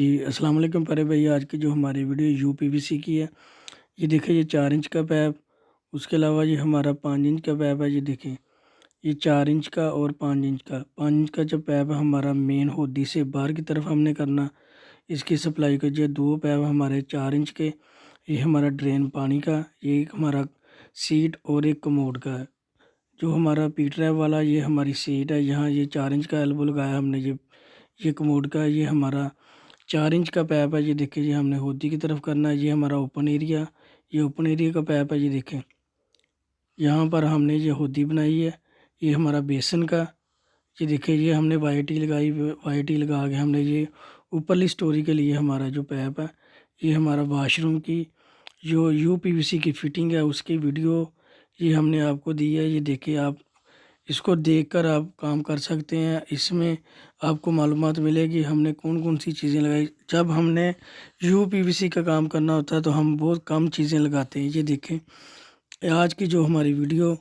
जी अस्सलाम वालेकुम प्यारे भाई। आज की जो हमारी वीडियो यूपीवीसी की है, ये देखिए ये 4 इंच का पैप। उसके अलावा ये हमारा 5 इंच का पैप है। ये देखें, ये 4 इंच का और 5 इंच का। 5 इंच का जो पैप है हमारा मेन होदी से बाहर की तरफ हमने करना इसकी सप्लाई को। ये दो पैप हमारे 4 इंच के, ये हमारा ड्रेन पानी का, ये एक हमारा सीट और एक कमोड का है। जो हमारा पी ट्रैप वाला ये हमारी सीट है, यहाँ ये 4 इंच का एल्बो लगाया हमने। ये कमोड का, ये हमारा 4 इंच का पैप है। ये देखिए, ये हमने होदी की तरफ करना है। ये हमारा ओपन एरिया, ये ओपन एरिया का पैप है। ये देखें, यहाँ पर हमने ये होदी बनाई है। ये हमारा बेसन का, ये देखिए, ये हमने वाई टी लगाई। वाई टी लगा के हमने ये ऊपरली स्टोरी के लिए हमारा जो पैप है। ये हमारा वाशरूम की जो यूपीवीसी की फिटिंग है उसकी वीडियो ये हमने आपको दी है। ये देखिए, आप इसको देखकर आप काम कर सकते हैं। इसमें आपको मालूमात मिलेगी हमने कौन कौन सी चीज़ें लगाई। जब हमने यूपीवीसी का काम करना होता है तो हम बहुत कम चीज़ें लगाते हैं। ये देखें, आज की जो हमारी वीडियो